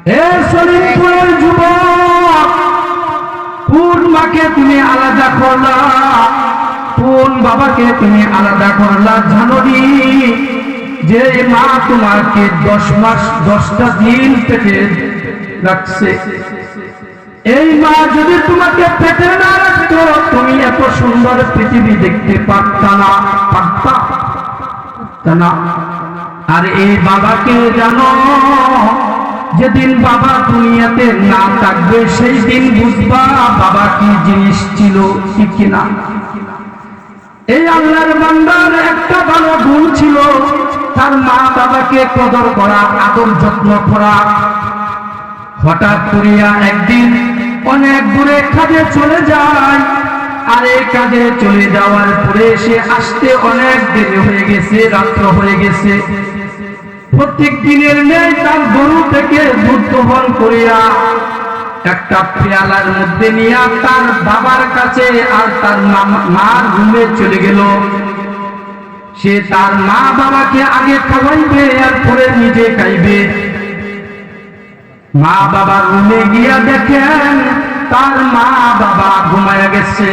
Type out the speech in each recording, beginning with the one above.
হে সলিমপুরের যুবক, কোন মাকে তুমি আলাদা করলা, কোন বাবাকে তুমি আলাদা করলা? জানোনি যে মা তোমাকে 10 মাস 10টা দিন পেটে রাখছে? এই মা যদি তোমাকে পেটে না রাখতো, তুমি এত সুন্দর পৃথিবী দেখতে পারতা না। আর এই বাবাকে জানো, যেদিন বাবা দুনিয়াতে না থাকবে সেই দিন বুঝবা বাবা কি জিনিস ছিল, ঠিক কিনা? এই আল্লাহর বান্দার একটা ভালো গুণ ছিল, তার মা বাবাকে কদর করা, আদর যত্ন করা। হঠাৎ করিয়া একদিন অনেক দূরে কাজে চলে যায়, আর এই কাজে চলে যাওয়ার পরে সে আসতে অনেক দেরি হয়ে গেছে, রাত্র হয়ে গেছে। প্রত্যেক দিনের নেই তার গরু থেকে দুধ দহন করিয়া একটা পেয়ালার মধ্যে নিয়ে তার বাবার কাছে আর তার মার রুমে চলে গেল। সে তার মা বাবাকে আগে খাওয়াইবে, আর পরে নিজে খাইবে। মা বাবার রুমে গিয়া দেখেন তার মা বাবা ঘুমায়া গেছে।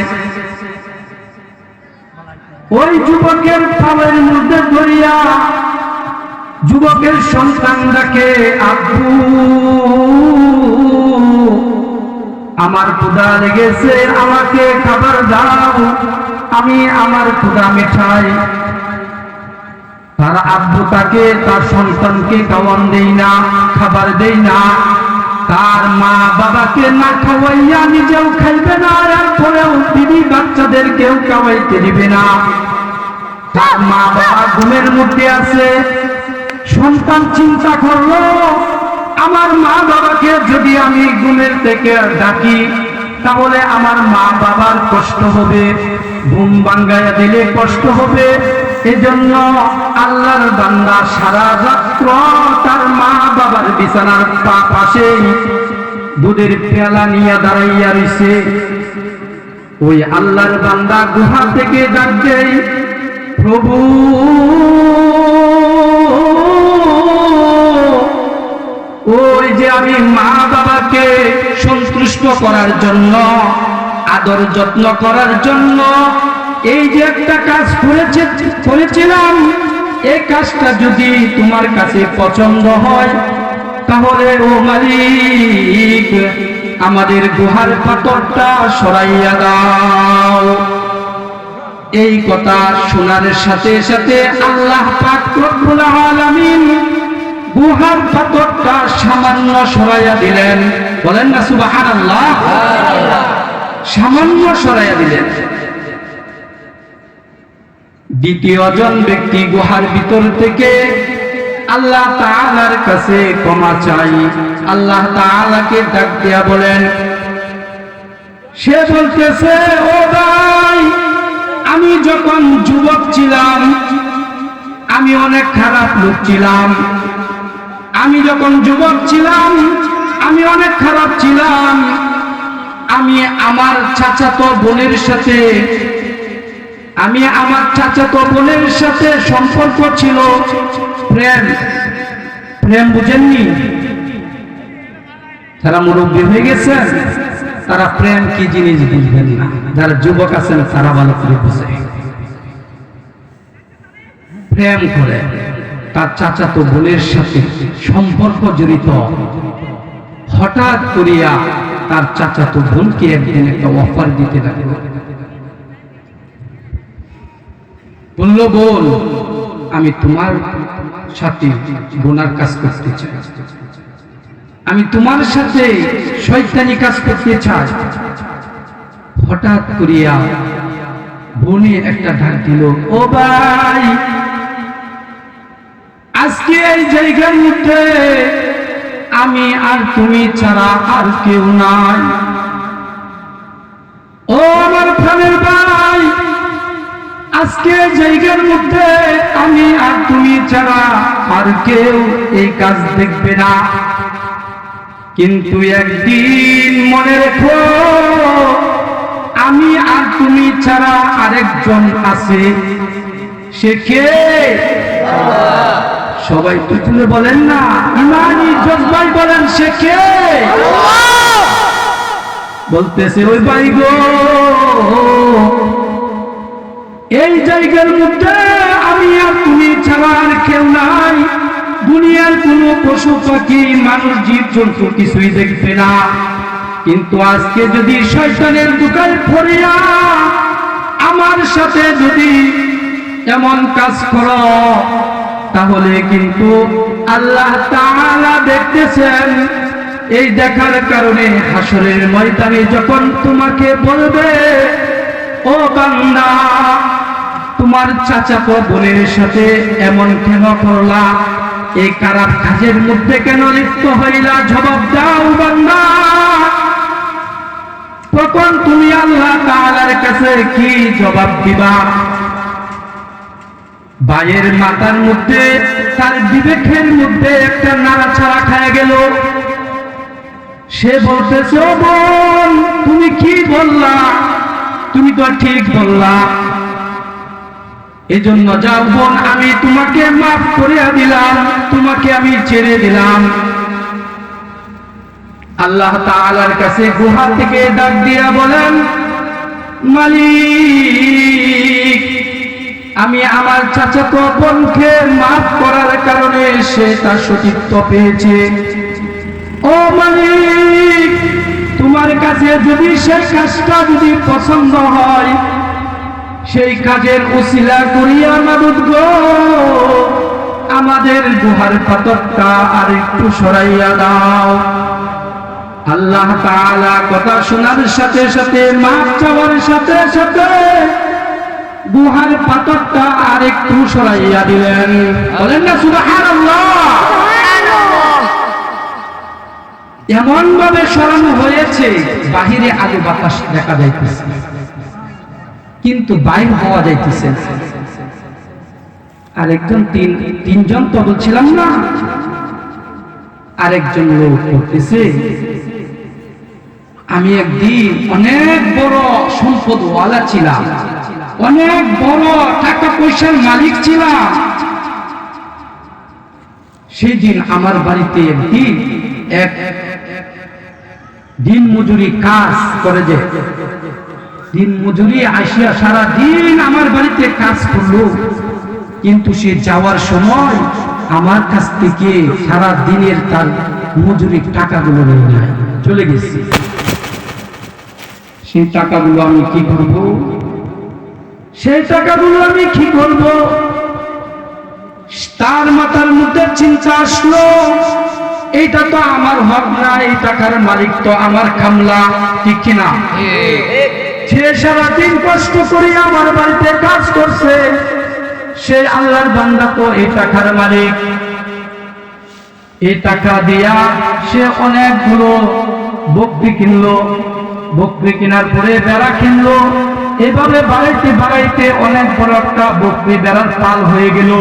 ওই যুবকের পায়ের মধ্যে ধরিয়া যুবকের সন্তান ডাকে, আব্বু আমার ক্ষুধা লেগেছে, আমাকে খাবার দাও, আমি আমার ক্ষুধা মেটাই। তার আব্বু তাকে, তার সন্তানকে খাওয়ান দেই না, খাবার দেই না। তার মা বাবাকে না খাওয়াইয়া নিজেও খাইবে না, আর পরেও বিবি বাচ্চাদেরকেও খাওয়াইতে দিবে না। তার মা বাবা ঘুমের মধ্যে আছে। সন্তান চিন্তা করলো, আমার মা বাবাকে যদি আমি ঘুমের থেকে ডাকি তাহলে আমার মা বাবার কষ্ট হবে, ঘুম ভাঙ্গাইয়া দিলে কষ্ট হবে। এজন্য আল্লাহর বান্দা সারা রাত্র তার মা বাবার বিছানার পাশে দুধের পেয়ালা নিয়ে দাঁড়াইয়া রইছে। ওই আল্লাহর বান্দা গুহা থেকে ডাক দেয়, প্রভু ওই যে আমি মা বাবাকে সন্তুষ্ট করার জন্য, আদর যত্ন করার জন্য এই যে একটা কাজ করেছিলাম, এই কাজটা যদি তোমার কাছে পছন্দ হয় তাহলে ও মালিক আমাদের গুহার পাথরটা সরাইয়া দাও। এই কথা শোনার সাথে সাথে আল্লাহ পাক রব্বুল আলামিন গুহার পাথরটা সামান্য সরাইয়া দিলেন। বলেন না সুবহানাল্লাহ। সামান্য সরাইয়া দিলেন। দ্বিতীয় জন ব্যক্তি গুহার ভিতর থেকে আল্লাহ তাআলার কাছে ক্ষমা চাই, আল্লাহ তাআলাকে ডাক দিয়া বলেন। সে বলতেছে, ও ভাই, আমি যখন যুবক ছিলাম আমি অনেক খারাপ লোক ছিলাম। আমি যখন যুবক ছিলাম আমি অনেক খারাপ ছিলাম। আমি আমার চাচাতো বোনের সাথে সম্পর্ক ছিল, প্রেম বুঝেননি? তারা মুরব্বী হয়ে গেছে, তারা প্রেম কি জিনিস বুঝবেন না। যারা যুবক আছেন তারা ভালো করে বুঝে। প্রেম করে তার চাচাতো বোনের সাথে সম্পর্ক জড়িত। হঠাৎ করিয়া তার চাচাতো বোনকে একদিন একটা অফার দিতে লাগলো। বলল, বোন, আমি তোমার সাথে গুনার কাজ করতে চাই, আমি তোমার সাথে শয়তানি কাজ করতে চাই। হঠাৎ করিয়া বোনে একটা ডাক দিল, ও ভাই, আজকে এই জায়গার মধ্যে আমি আর তুমি ছাড়া আর কেউ নাই। ও আমার প্রাণের ভাই, আজকে জায়গার মধ্যে আমি আর তুমি ছাড়া আর কেউ এই কাজ দেখবে না। কিন্তু একদিন মনে রেখো, আমি আর তুমি ছাড়া আরেকজন আছে। সে কে? সবাই তুলে বলেন না, ইমানি জজবাই বলেন সে কে? বলতেছে ওই ভাই গো, এই জায়গার মধ্যে আমি আর তুমি ছাড়া আর কেউ নাই। দুনিয়ার কোনো পশু পাখি মানুষ জীব জন্তু কিছুই দেখবে না, কিন্তু আজকে যদি শয়তানের দোকান পড়িয়া আমার সাথে যদি এমন কাজ করো, তাহলে কিন্তু আল্লাহ তাআলা দেখতেছেন। এই দেখার কারণে হাসরের ময়দানে যখন তোমাকে বলবে, ও বান্দা, তোমার চাচাতো বোনের সাথে এমন কেন করলা, এই খারাপ কাজের মধ্যে কেন লিপ্ত হইলা, জবাব দাও বান্দা। তখন তুমি আল্লাহ তাআলার কাছে কি জবাব দিবা? ভাইয়ের মাথার মধ্যে, তার বিবেকের মধ্যে একটা নাড়াচাড়া খায় গেল। সে বলতেছে, ও বোন, তুমি কি বললা? তুমি তো ঠিক বললা। এজন্য যাও বোন, আমি তোমাকে মাফ করে দিলাম, তোমাকে আমি ছেড়ে দিলাম। আল্লাহ তাআলার কাছে গুহা থেকে ডাক দিয়া বলেন, মালিক, আমি আমার চাচাতো বোনকে মাফ করার কারণে সে তার সতীত্ব পেয়েছে। ও মালিক, তোমার কাছে যদি সেই কাজটা যদি পছন্দ হয়, সেই কাজের উসিলা করিয়া মাবুদ গো, আমাদের গুহার পাথরটা আর একটু সরাইয়া দাও। আল্লাহ তাআলা কথা শোনার সাথে সাথে, মাফ চাওয়ার সাথে সাথে গুহার পাথরটা আর একটু সরাইয়া দিলেন। বলেন না সুবহানাল্লাহ। এমন ভাবে সরানো হয়েছে, বাহিরে আলো বাতাস দেখা যাইতেছে, কিন্তু বাইর হওয়া যাইতেছে। আরেকজন তিনজন তো বলছিলাম না, আরেকজন লোক করতেছে, আমি একদিন অনেক বড় সম্পদওয়ালা ছিলাম, অনেক বড় টাকা পয়সার মালিক ছিলাম। সেই দিন আমার বাড়িতে একদিন এক দিন মজুরি কাজ করে, যে দিন মজুরি আসিয়া সারা দিন আমার বাড়িতে কাজ করলো, কিন্তু সে যাওয়ার সময় আমার কাছ থেকে সারা দিনের তার মজুরির টাকাগুলো নিয়ে যায়, চলে গেছে। সেই টাকাগুলো আমি কি করব? সেই টাকাগুলো আমি কি করব? তার মাথার মধ্যে চিন্তা আসলো, এইটা তো আমার হক না, এই টাকার মালিক তো আমার কামলা, ঠিক কিনা? সে সারাদিন কষ্ট করে আমার বাড়িতে কাজ করছে, সে আল্লাহর বান্দা তো এই টাকার মালিক। এই টাকা দিয়া সে অনেকগুলো বকরি কিনলো, বকরি কেনার পরে বেড়া কিনলো। এভাবে বাড়াইতে বাড়াইতে অনেক বড় একটা বকরি বেড়ার পাল হয়ে গেল।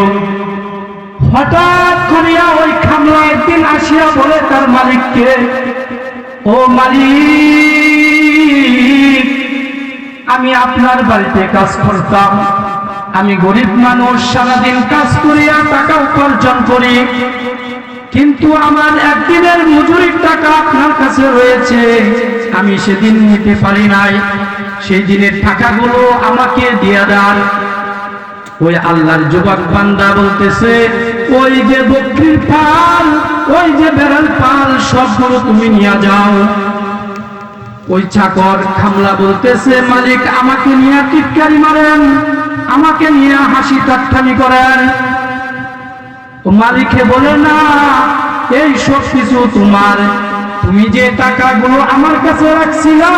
হঠাৎ করিয়া ওই খামলা একদিন আসিয়া বলে তার মালিককে, ও মালিক, আমি আপনার বাড়িতে কাজ করতাম, আমি গরিব মানুষ, সারাদিন কাজ করিয়া টাকা উপার্জন করি, কিন্তু আমার একদিনের মজুরির টাকা আপনার কাছে রয়েছে, আমি সেদিন নিতে পারি নাই, সেই দিনের টাকাগুলো আমাকে দিয়া দেন। ওই আল্লাহর যুবক বান্দা বলতেছে, ওই যে বকরির পাল, ওই যে বেড়াল পাল, সবগুলো তুমি নিয়ে যাও। ওই চাকর খামলা বলতেছে, মালিক আমাকে নিয়ে টিটকারি মারেন, আমাকে নিয়ে হাসি ঠাট্টামি করেন। ও মালিকে বলে, না, এই সব কিছু তোমার, তুমি যে টাকাগুলো আমার কাছে রাখছিলা,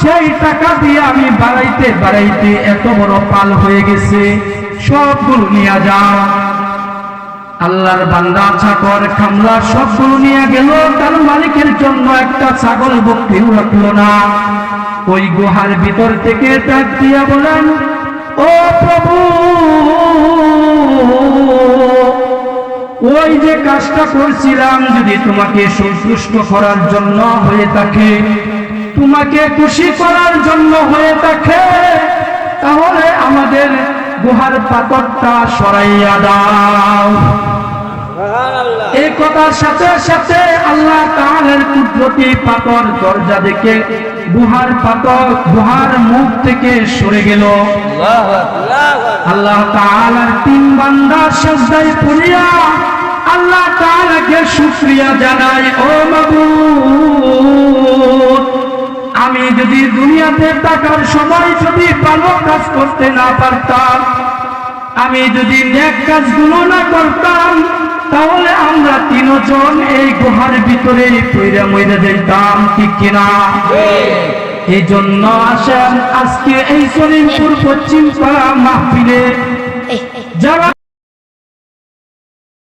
সেই টাকা দিয়ে আমি বাড়াইতে বাড়াইতে এত বড় পাল হয়ে গেছে, সবগুলো নিয়ে যাও। আল্লাহর বান্দা চাকর খামলা সবগুলো নিয়ে গেল, তার মালিকের জন্য একটা ছাগল বকরিও রাখলো না। ওই গুহার ভিতর থেকে ডাক দিয়া বলেন, ও প্রভু, ওই যে কাজটা করছিলাম যদি তোমাকে সন্তুষ্ট করার জন্য হয়ে থাকে, তোমাকে খুশি করার জন্য হয়ে থাকে, তাহলে আমাদের গুহার পাথরটা সরাইয়া দাও। এই কথার সাথে সাথে আল্লাহ প্রতি পাথর দরজা দেখে গুহার পাথর গুহার মুখ থেকে সরে গেল। আল্লাহ তাআলার তিন বান্দা সিজদায় পড়িয়া আল্লাহ তাআলাকে শুকরিয়া জানায়, ও মাবুদ, আমি যদি দুনিয়াতে থাকার সময় যদি ভালো কাজ করতে না পারতাম, আমি যদি নেক কাজগুলো না করতাম, তাহলে আমরা তিনজন এই গুহার ভিতরে পইড়া মইরা যাইতাম, ঠিক কিনা? এই জন্য আসেন আজকে এই সলিমপুর পশ্চিম পাড়া মাহফিলে যারা